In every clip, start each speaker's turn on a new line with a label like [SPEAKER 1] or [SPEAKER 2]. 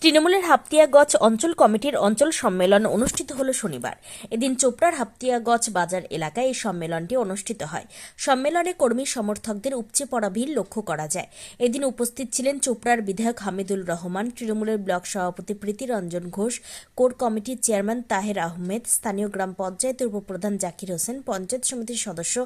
[SPEAKER 1] তৃণমূলের হাপ্তিয়াগঞ্জ অঞ্চল কমিটির অঞ্চল সম্মেলন অনুষ্ঠিত হল শনিবার। এদিন চোপড়ার হাপ্তিয়াগঞ্জ বাজার এলাকায় এই সম্মেলনটি অনুষ্ঠিত হয়। সম্মেলনে কর্মী সমর্থকদের উপচে পড়া ভিড় লক্ষ্য করা যায়। এদিন উপস্থিত ছিলেন চোপড়ার বিধায়ক হামিদুল রহমান, তৃণমূলের ব্লক সভাপতি প্রীতি রঞ্জন ঘোষ, কোর কমিটির চেয়ারম্যান তাহের আহমেদ, স্থানীয় গ্রাম পঞ্চায়েতের উপপ্রধান জাকির হোসেন, পঞ্চায়েত সমিতির সদস্য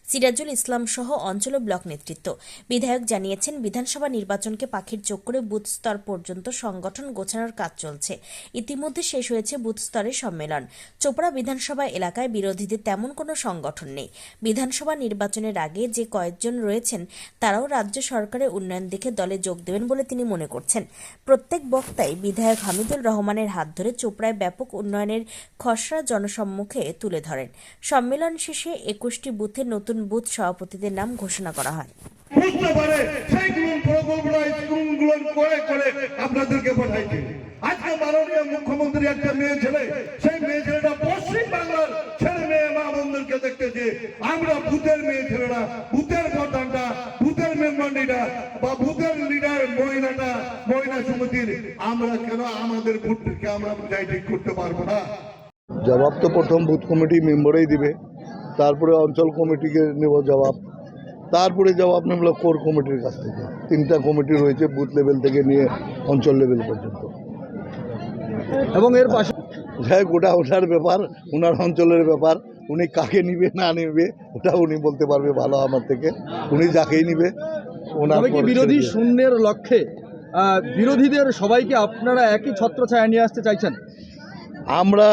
[SPEAKER 1] সিরাজুল ইসলাম সহ অঞ্চল ও ব্লক নেতৃত্ব। বিধায়ক জানিয়েছেন, বিধানসভা নির্বাচনকে পাখির চোখ করে বুথ স্তর পর্যন্ত সংগঠন গোছানোর কাজ চলছে। ইতিমধ্যে শেষ হয়েছে বুথ স্তরের সম্মেলন। চোপড়া বিধানসভা এলাকায় বিরোধীদের তেমন কোনো সংগঠন নেই। বিধানসভা নির্বাচনের আগে যে কয়েকজন রয়েছেন তারাও রাজ্য সরকারের উন্নয়ন দেখে দলে যোগ দেবেন বলে তিনি মনে করছেন। প্রত্যেক বক্তাই বিধায়ক হামিদুল রহমানের হাত ধরে চোপড়ায় ব্যাপক উন্নয়নের খসড়া জনসম্মুখে তুলে ধরেন। সম্মেলন শেষে 21টি বুথে নতুন বুথ সভাপতিদের নাম ঘোষণা করা হয়।
[SPEAKER 2] বুঝতে পারে সেইগুলো প্রকল্পগুলো স্কুলগুলো করে করে আপনাদেরকে পাঠাইছে। আজকে মাননীয় মুখ্যমন্ত্রী একটা মেয়ে ছেলে, সেই মেয়ে ছেলেটা পশ্চিম বাংলার ছেলে মেয়ে মা বোনদেরকে দেখতেছে। আমরা ভূতের মেয়ে ছেলেরা, ভূতের প্রধানটা, ভূতের মেম্বারটা বা ভূতের লিডার মহিলা সমিতির আমরা কেন আমাদের ভোটকে আমরা ঠিক করতে পারবো না?
[SPEAKER 3] জবাব তো প্রথম বুথ কমিটি মেম্বারই দিবে, তারপরে অঞ্চল কমিটিকে নেব জবাব, তারপরে জবাব নেব কোর কমিটির কাছ থেকে। 3টা কমিটি রয়েছে বুথ লেভেল থেকে নিয়ে অঞ্চল লেভেল পর্যন্ত, এবং এর পাশে গোটা ওঠার ব্যাপার, ওনার অঞ্চলের ব্যাপার। উনি কাকে নিবে না নিবে ওটা উনি বলতে পারবে ভালো আমার থেকে। উনি যাকেই নিবে ওনার
[SPEAKER 4] বিরোধী শূন্যের লক্ষ্যে বিরোধীদের সবাইকে আপনারা একই ছত্রছায়া নিয়ে আসতে চাইছেন?
[SPEAKER 3] আমরা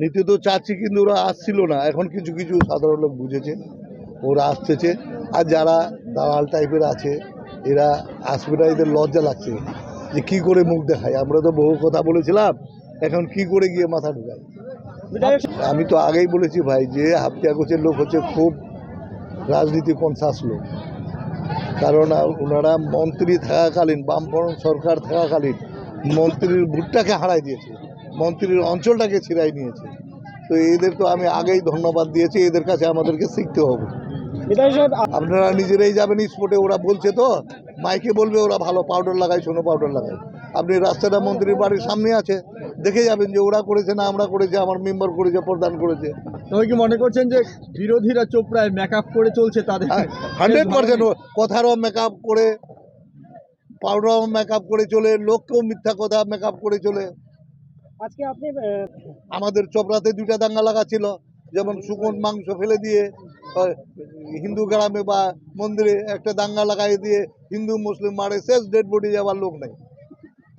[SPEAKER 3] নিতে তো চাচ্ছি, কিন্তু ওরা আসছিল না। এখন কিছু কিছু সাধারণ লোক বুঝেছে, ওরা আসতেছে। আর যারা দালাল টাইপের আছে এরা আসবে না, এদের লজ্জা লাগছে যে কী করে মুখ দেখায়। আমরা তো বহু কথা বলেছিলাম, এখন কি করে গিয়ে মাথা ঢুকায়। আমি তো আগেই বলেছি ভাই যে হাপ্তিয়াগঞ্জের লোক হচ্ছে খুব রাজনীতি কনসাস লোক। কারণ ওনারা মন্ত্রী থাকাকালীন, বামফ্রন্ট সরকার থাকাকালীন মন্ত্রীর ভোটটাকে হারাই দিয়েছে, মন্ত্রীর অঞ্চলটাকে ছিড়াই নিয়েছে। তো এদের তো আমি আগেই ধন্যবাদ দিয়েছি, এদের কাছে আমাদেরকে শিখতে হবে। আপনারা নিজেরাই যাবেন স্পটে, ওরা বলছে তো মাইকে বলবে ওরা ভালো পাউডার লাগায়, সোনো পাউডার লাগায়। আপনি রাস্তাটা মন্ত্রীর বাড়ির সামনে আছে, দেখে যাবেন যে ওরা করেছে না আমরা করেছে, আমার মেম্বার করেছে, প্রধান করেছে।
[SPEAKER 4] তবে কি মনে করছেন যে বিরোধীরা চোপড়ায় মেকআপ করে চলছে? তাদের
[SPEAKER 3] 100% কথারও মেকআপ করে, পাউডারও মেকআপ করে চলে, লোককেও মিথ্যা কথা মেকআপ করে চলে।
[SPEAKER 4] আজকে আপনি
[SPEAKER 3] আমাদের চোপড়াতে 2টা দাঙ্গা লাগাচ্ছিল, যেমন শুকন মাংস ফেলে দিয়ে হিন্দু গ্রামে বা মন্দিরে একটা দাঙ্গা লাগাই দিয়ে হিন্দু মুসলিম মারে, শেষ ডেড বডি যাওয়ার লোক নেই।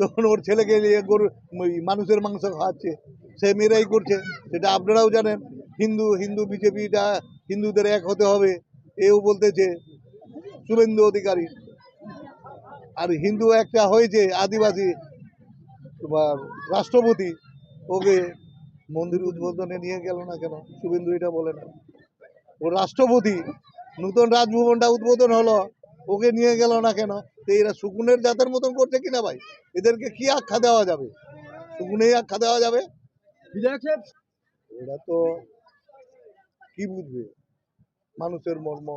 [SPEAKER 3] তখন ওর ছেলেকে নিয়ে গরু মানুষের মাংস খাওয়াচ্ছে, সে মেয়েরাই করছে। সেটা আপনারাও জানেন। হিন্দু বিজেপিটা হিন্দুদের এক হতে হবে এও বলতেছে শুভেন্দু অধিকারী। আর হিন্দু একটা হয়েছে আদিবাসী তোমার রাষ্ট্রপতি, ওকে মন্দির উদ্বোধনে নিয়ে গেল না কেন? শুভেন্দু এটা বলে না। ও রাষ্ট্রপতি, নতুন রাজভবনটা উদ্বোধন হলো, ওকে নিয়ে গেল না কেন? তো এরা শকুনের জাতের মতন করছে কিনা ভাই? এদেরকে কি আখ্যা দেওয়া যাবে? শকুনেই আখ্যা দেওয়া যাবে?
[SPEAKER 4] বিধায়ক সাহেব,
[SPEAKER 3] ওরা তো কি বুঝবে মানুষের মর্ম,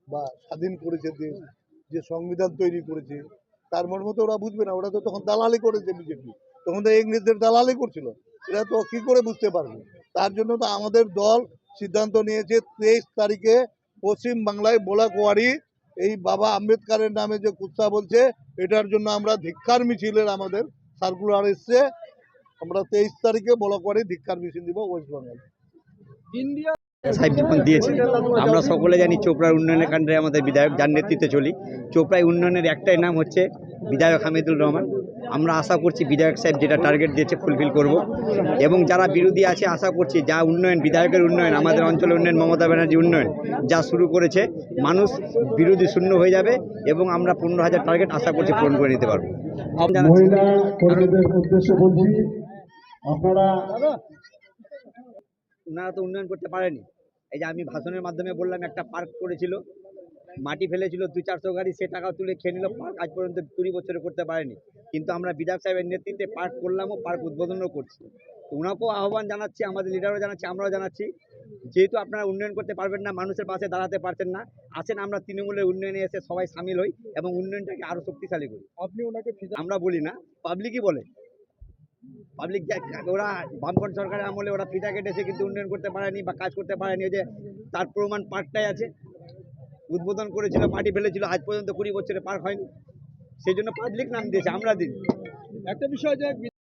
[SPEAKER 3] বা স্বাধীন করেছে দেশ, যে সংবিধান তৈরি করেছে তার মর্ম তো ওরা বুঝবে না। ওরা তো তখন দালালি করেছে বিজেপি, তখন তো ইংরেজদের দালালি করছিল। এরা তো কি করে বুঝতে পারবে? তার জন্য তো আমাদের দল সিদ্ধান্ত নিয়েছে 23 তারিখে পশ্চিম বাংলায় বোলাকুয়ারি এই বাবা আম্বেদকারের নামে যে কুৎসা বলছে, এটার জন্য আমরা ধিক্কার মিছিলের আমাদের সার্কুলার এসছে। আমরা 23 তারিখে বোলাকুয়ারি ধিক্কার মিছিল দিব ওয়েস্ট বেঙ্গল।
[SPEAKER 4] ইন্ডিয়া
[SPEAKER 5] সাহেব যখন দিয়েছে, আমরা সকলে জানি চোপড়ার উন্নয়নের কাণ্ডে আমাদের বিধায়ক যার নেতৃত্বে চলি। চোপড়ায় উন্নয়নের একটাই নাম হচ্ছে বিধায়ক হামিদুল রহমান। আমরা আশা করছি বিধায়ক সাহেব যেটা টার্গেট দিয়েছে ফুলফিল করব, এবং যারা বিরোধী আছে আশা করছি যা উন্নয়ন, বিধায়কের উন্নয়ন, আমাদের অঞ্চলের উন্নয়ন, মমতা ব্যানার্জি উন্নয়ন যা শুরু করেছে, মানুষ বিরোধী শূন্য হয়ে যাবে, এবং আমরা 15,000 টার্গেট আশা করছি পূরণ করে নিতে পারবো।
[SPEAKER 2] মহিলা কর্মীদের উদ্দেশ্যে বলছি, আপনারা
[SPEAKER 5] ওনারা তো উন্নয়ন করতে পারেনি। এই যে আমি ভাষণের মাধ্যমে বললাম, একটা পার্ক করেছিল, মাটি ফেলেছিল 200-400 গাড়ি, সে টাকা তুলে খেয়ে নিল। পার্ক আজ পর্যন্ত 20 বছরে করতে পারেনি। কিন্তু আমরা বিধায়ক সাহেবের নেতৃত্বে পার্ক করলামও, পার্ক উদ্বোধনও করছি। তো ওনাকেও আহ্বান জানাচ্ছি, আমাদের লিডারও জানাচ্ছি, আমরাও জানাচ্ছি, যেহেতু আপনারা উন্নয়ন করতে পারবেন না, মানুষের পাশে দাঁড়াতে পারছেন না, আসেন আমরা তৃণমূলের উন্নয়নে এসে সবাই সামিল হই এবং উন্নয়নটাকে আরও শক্তিশালী করি।
[SPEAKER 4] আপনি ওনাকে
[SPEAKER 5] আমরা বলি না, পাবলিকই বলে। পাবলিক ওরা বামফ্রন্ট সরকারের আমলে ওরা ফিতা কেটেছে কিন্তু উন্নয়ন করতে পারেনি বা কাজ করতে পারেনি, ওই যে তার প্রমাণ পার্কটাই আছে। উদ্বোধন করেছিল, মাটি ফেলেছিল, আজ পর্যন্ত 20 বছরে পার্ক হয়নি। সেই জন্য পাবলিক নাম দিয়েছে, আমরা দিই।
[SPEAKER 4] একটা বিষয় যে